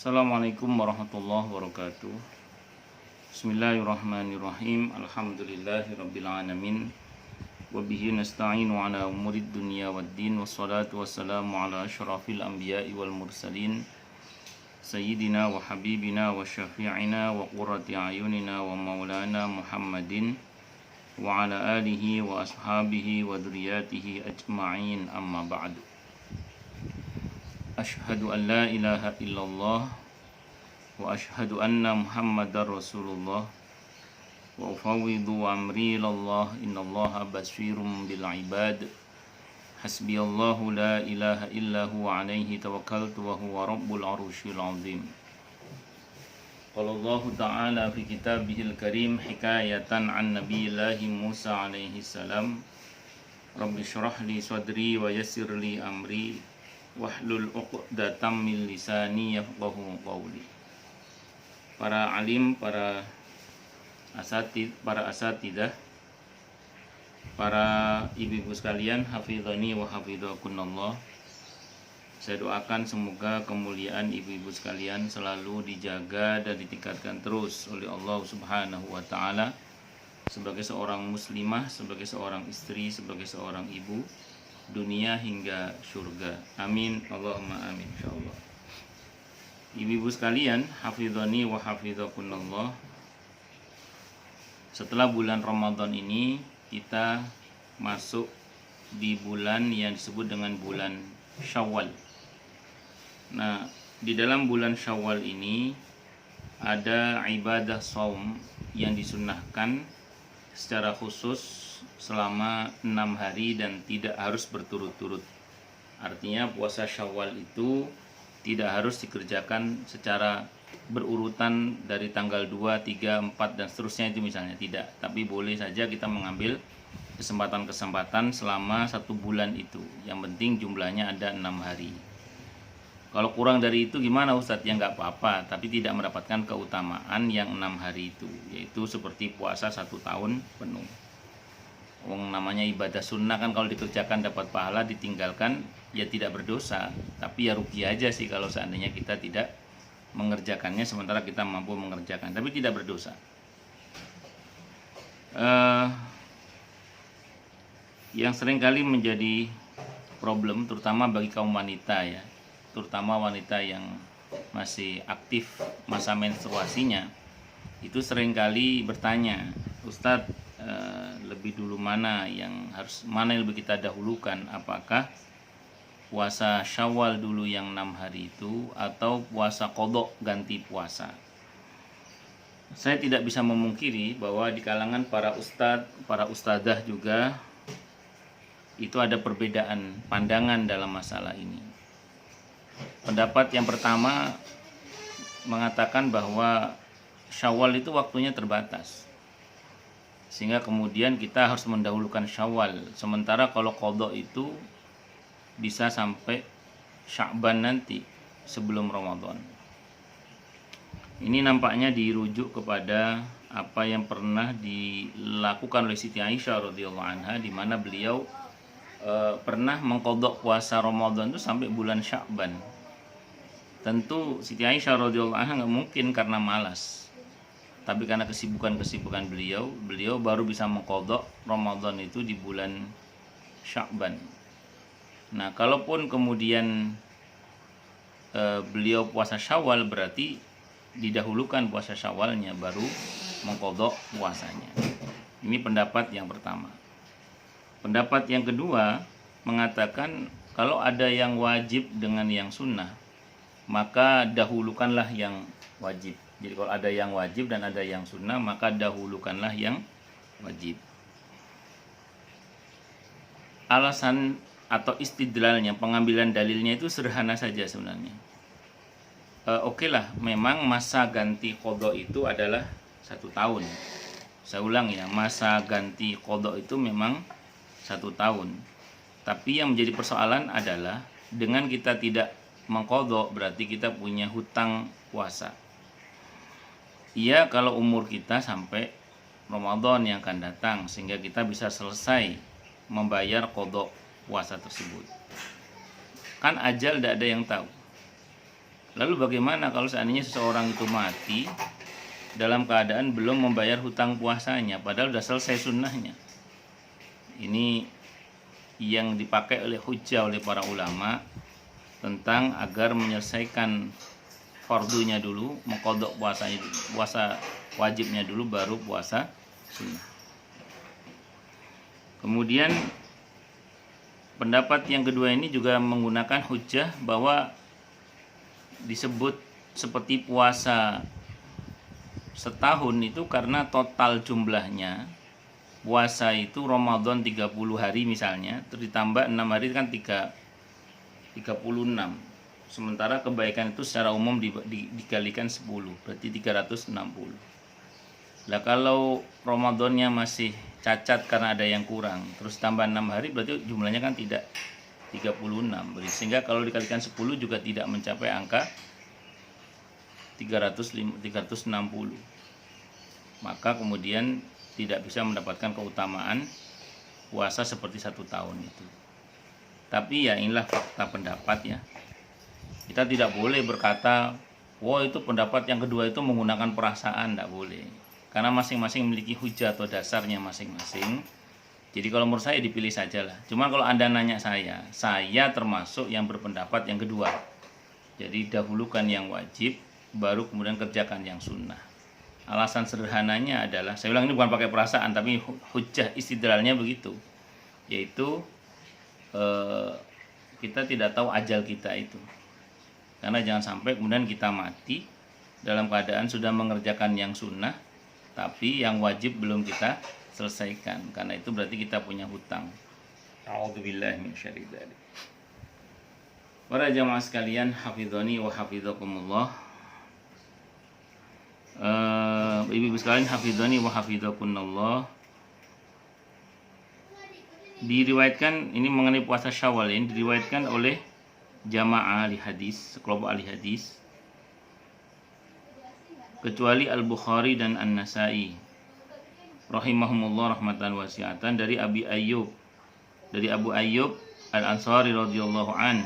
Assalamualaikum warahmatullahi wabarakatuh. Bismillahirrahmanirrahim. Alhamdulillahirabbil alamin. Wa bihi nasta'inu ala umurid dunya waddin. Wassalatu wassalamu ala asyrafil anbiya'i wal mursalin. Sayyidina wa habibina wa syafi'ina wa qurrati ayunina wa maulana Muhammadin wa ala alihi wa ashabihi wa dzurriyyatihi ajma'in, amma ba'du. Asyhadu an la ilaha illallah wa asyhadu anna Muhammadar Rasulullah wa ufawwidu amri ilallah innallaha basyirum bil ibad. Hasbiyallahu la ilaha illa huwa alaihi tawakkaltu wa huwa rabbul arsyil azim. Qala Allah ta'ala fi kitabihil karim hikayatan an nabiyillahi Musa alaihi salam. Rabbi syrah li sadri wa yassir li amri wahlul 'uqdatam min lisani yafqahu qawli. Para alim, para asatidah, para ibu-ibu sekalian, hafizani wa hafizakunallah. Saya doakan semoga kemuliaan ibu-ibu sekalian selalu dijaga dan ditingkatkan terus oleh Allah Subhanahu wa taala sebagai seorang muslimah, sebagai seorang istri, sebagai seorang ibu, dunia hingga surga. Amin, Allahumma amin, insyaallah. Ibu-ibu sekalian, hafizani wa hafizakunallah. Setelah bulan Ramadan ini, kita masuk di bulan yang disebut dengan bulan Syawal. Nah, di dalam bulan Syawal ini ada ibadah shaum yang disunnahkan secara khusus selama 6 hari dan tidak harus berturut-turut. Artinya puasa Syawal itu tidak harus dikerjakan secara berurutan dari tanggal 2, 3, 4 dan seterusnya, itu misalnya tidak. Tapi boleh saja kita mengambil kesempatan-kesempatan selama 1 bulan itu. Yang penting jumlahnya ada 6 hari. Kalau kurang dari itu gimana Ustadz? Ya nggak apa-apa, tapi tidak mendapatkan keutamaan yang 6 hari itu, yaitu seperti puasa 1 tahun penuh. Namanya ibadah sunnah kan, kalau dikerjakan dapat pahala, ditinggalkan ya tidak berdosa. Tapi ya rugi aja sih kalau seandainya kita tidak mengerjakannya sementara kita mampu mengerjakan, tapi tidak berdosa. Yang seringkali menjadi problem terutama bagi kaum wanita ya, terutama wanita yang masih aktif masa menstruasinya, itu seringkali bertanya, Ustadz, lebih dulu mana yang lebih kita dahulukan, apakah puasa Syawal dulu yang 6 hari itu atau puasa qadha ganti puasa? Saya tidak bisa memungkiri bahwa di kalangan para ustadz, para ustadzah juga itu ada perbedaan pandangan dalam masalah ini. Pendapat yang pertama mengatakan bahwa Syawal itu waktunya terbatas, sehingga kemudian kita harus mendahulukan Syawal. Sementara kalau qadha itu bisa sampai Sya'ban nanti sebelum Ramadan. Ini nampaknya dirujuk kepada apa yang pernah dilakukan oleh Siti Aisyah radhiyallahu anha, di mana beliau pernah mengqadha puasa Ramadan itu sampai bulan Sya'ban. Tentu Siti Aisyah radhiyallahu anha nggak mungkin karena malas, tapi karena kesibukan beliau baru bisa mengqadha Ramadan itu di bulan Sya'ban. Nah, kalaupun kemudian beliau puasa Syawal, berarti didahulukan puasa Syawalnya baru mengqadha puasanya. Ini pendapat yang pertama. Pendapat yang kedua mengatakan kalau ada yang wajib dengan yang sunnah, maka dahulukanlah yang wajib. Jadi kalau ada yang wajib dan ada yang sunnah, maka dahulukanlah yang wajib. Alasan atau istidlalnya, pengambilan dalilnya itu sederhana saja sebenarnya. Oke lah, memang masa ganti qadha itu adalah 1 tahun. Saya ulang ya, masa ganti qadha itu memang 1 tahun. Tapi yang menjadi persoalan adalah dengan kita tidak mengqadha berarti kita punya hutang puasa. Iya, kalau umur kita sampai Ramadan yang akan datang, sehingga kita bisa selesai membayar qadha puasa tersebut. Kan ajal tidak ada yang tahu. Lalu bagaimana kalau seandainya seseorang itu mati dalam keadaan belum membayar hutang puasanya, padahal sudah selesai sunnahnya? Ini yang dipakai oleh hujjah oleh para ulama tentang agar menyelesaikan fardunya dulu, mengkodok puasa wajibnya dulu, baru puasa sunnah. Kemudian pendapat yang kedua ini juga menggunakan hujjah bahwa disebut seperti puasa setahun itu karena total jumlahnya puasa itu Ramadan 30 hari misalnya, terus ditambah 6 hari kan 36. Sementara kebaikan itu secara umum dikalikan 10, berarti 360. Lah kalau Ramadannya masih cacat karena ada yang kurang, terus tambah 6 hari, berarti jumlahnya kan tidak 36. Sehingga kalau dikalikan 10 juga tidak mencapai angka 360. Maka kemudian tidak bisa mendapatkan keutamaan puasa seperti 1 tahun itu. Tapi ya inilah fakta pendapat ya. Kita tidak boleh berkata, wah itu pendapat yang kedua itu menggunakan perasaan, tidak boleh. Karena masing-masing memiliki hujah atau dasarnya masing-masing. Jadi kalau menurut saya dipilih sajalah. Cuma kalau Anda nanya saya termasuk yang berpendapat yang kedua. Jadi dahulukan yang wajib, baru kemudian kerjakan yang sunnah. Alasan sederhananya adalah, saya ulang ini bukan pakai perasaan, tapi hujjah istidlalnya begitu. Yaitu kita tidak tahu ajal kita itu. Karena jangan sampai kemudian kita mati dalam keadaan sudah mengerjakan yang sunnah, tapi yang wajib belum kita selesaikan. Karena itu berarti kita punya hutang. A'udzubillahi minasyaitonir rajim. Para jamaah sekalian, hafizani wa hafizakumullah. Ibu-ibu sekalian, hafizani wa hafizakumullah. Diriwayatkan ini mengenai puasa Syawal ini diriwayatkan oleh jamaah ahli hadis, sekelompok ahli hadis, kecuali Al-Bukhari dan An-Nasai rahimahumullah rahmatan wasi'atan, dari Abu Ayyub Al-Ansari radhiyallahu an,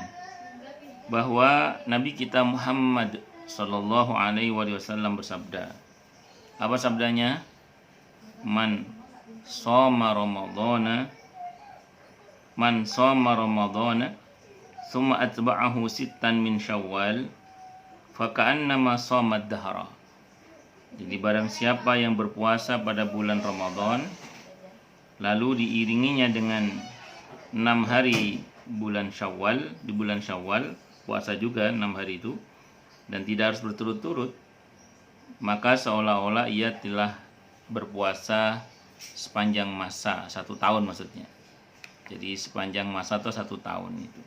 bahwa Nabi kita Muhammad sallallahu alaihi wasallam bersabda. Apa sabdanya? Man shoma ramadhana thumma atba'ahu sittan min Syawal faka'annama shoma ad-dahra. Jadi barang siapa yang berpuasa pada bulan Ramadan lalu diiringinya dengan 6 hari bulan Syawal, di bulan Syawal puasa juga 6 hari itu dan tidak harus berturut-turut, maka seolah-olah ia telah berpuasa sepanjang masa 1 tahun maksudnya. Jadi sepanjang masa atau 1 tahun itu.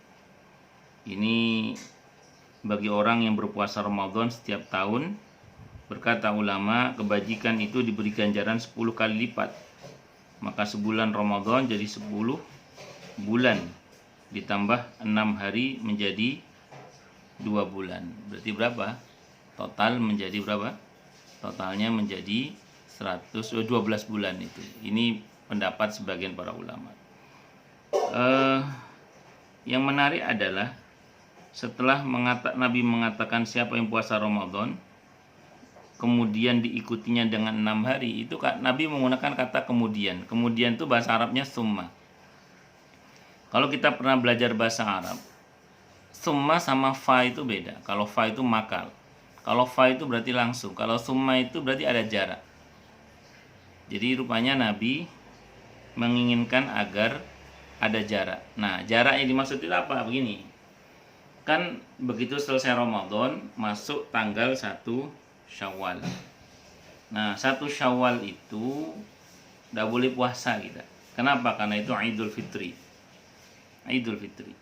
Ini bagi orang yang berpuasa Ramadan setiap tahun, berkata ulama, kebajikan itu diberi ganjaran 10 kali lipat. Maka sebulan Ramadan jadi 10 bulan ditambah 6 hari menjadi 2 bulan. Berarti berapa? Total menjadi berapa? Totalnya menjadi 12 bulan itu. Ini pendapat sebagian para ulama. Yang menarik adalah setelah Nabi mengatakan siapa yang puasa Ramadan kemudian diikutinya dengan 6 hari, itu Nabi menggunakan kata kemudian. Kemudian itu bahasa Arabnya summa. Kalau kita pernah belajar bahasa Arab, summa sama fa itu beda. Kalau fa itu makal, kalau fa itu berarti langsung, kalau summa itu berarti ada jarak. Jadi rupanya Nabi menginginkan agar ada jarak. Nah, jarak yang dimaksud itu apa? Begini, kan begitu selesai Ramadan masuk tanggal 1 Syawal. Nah, 1 Syawal itu tidak boleh puasa kita. Kenapa? Karena itu Idul Fitri. Idul Fitri.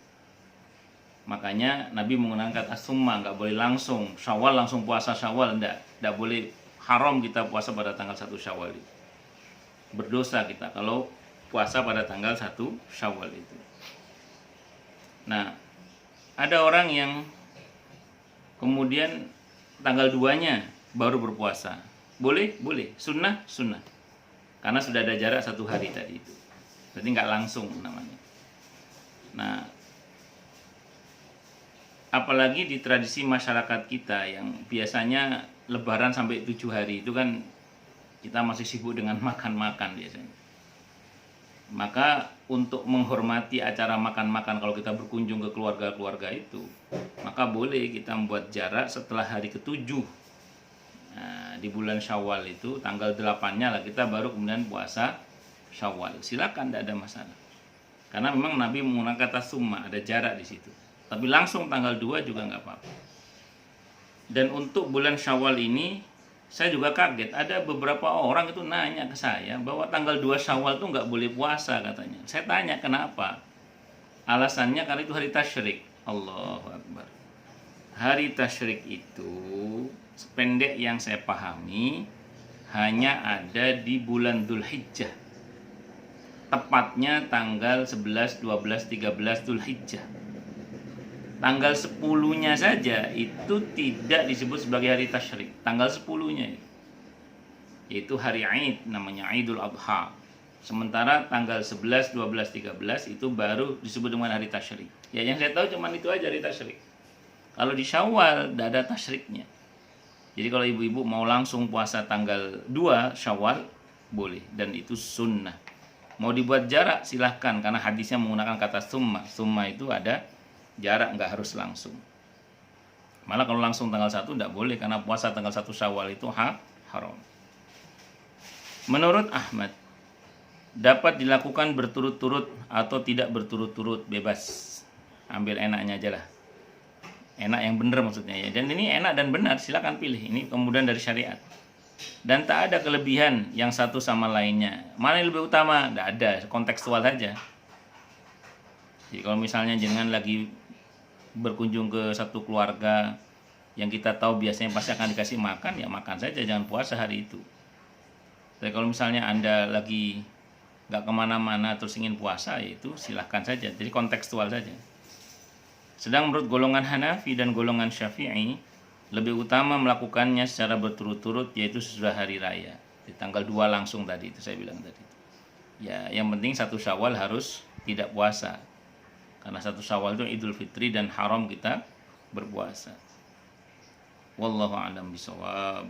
Makanya Nabi menggunakan kata summa, nggak boleh langsung Syawal langsung puasa Syawal, tidak boleh, haram kita puasa pada tanggal 1 Syawal itu. Berdosa kita kalau puasa pada tanggal 1 Syawal itu. Nah, ada orang yang kemudian tanggal 2-nya baru berpuasa. Boleh, boleh. Sunnah, sunnah. Karena sudah ada jarak 1 hari tadi itu. Berarti nggak langsung namanya. Nah, apalagi di tradisi masyarakat kita yang biasanya lebaran sampai 7 hari itu kan kita masih sibuk dengan makan-makan biasanya. Maka untuk menghormati acara makan-makan kalau kita berkunjung ke keluarga-keluarga itu, maka boleh kita membuat jarak setelah hari ke-7. Nah, di bulan Syawal itu tanggal 8-nya lah kita baru kemudian puasa Syawal. Silakan, tidak ada masalah. Karena memang Nabi menggunakan kata summa, ada jarak di situ. Tapi langsung tanggal 2 juga nggak apa-apa. Dan untuk bulan Syawal ini saya juga kaget, ada beberapa orang itu nanya ke saya bahwa tanggal 2 Syawal itu nggak boleh puasa katanya. Saya tanya kenapa? Alasannya karena itu hari tasyrik. Allahu Akbar. Hari tasyrik itu sependek yang saya pahami hanya ada di bulan Dzulhijjah. Tepatnya tanggal 11, 12, 13 Dzulhijjah. Tanggal 10-nya saja itu tidak disebut sebagai hari tasyrik. Tanggal 10-nya yaitu hari Aid, namanya Idul Adha. Sementara tanggal 11, 12, 13 itu baru disebut dengan hari tasyrik. Ya, yang saya tahu cuma itu aja hari tasyrik. Kalau di Syawal tidak ada tasyriknya. Jadi kalau ibu-ibu mau langsung puasa tanggal 2 Syawal boleh, dan itu sunnah. Mau dibuat jarak silahkan, karena hadisnya menggunakan kata summa. Summa itu ada jarak, nggak harus langsung. Malah kalau langsung tanggal 1 tidak boleh, karena puasa tanggal 1 Syawal itu haram. Menurut Ahmad, dapat dilakukan berturut-turut atau tidak berturut-turut, bebas. Ambil enaknya aja lah. Enak yang benar maksudnya ya. Dan ini enak dan benar, silakan pilih. Ini kemudian dari syariat. Dan tak ada kelebihan yang satu sama lainnya. Mana yang lebih utama? Tidak ada, kontekstual saja. Jadi kalau misalnya jenengan lagi berkunjung ke satu keluarga yang kita tahu biasanya pasti akan dikasih makan, ya makan saja, jangan puasa hari itu. Tapi kalau misalnya Anda lagi nggak kemana-mana terus ingin puasa, ya itu silahkan saja. Jadi kontekstual saja. Sedang menurut golongan Hanafi dan golongan Syafi'i, lebih utama melakukannya secara berturut-turut, yaitu sesudah hari raya. Di tanggal 2 langsung tadi itu saya bilang tadi. Ya, yang penting 1 Syawal harus tidak puasa. Karena 1 Syawal itu Idul Fitri dan haram kita berpuasa. Wallahu a'lam bishawab.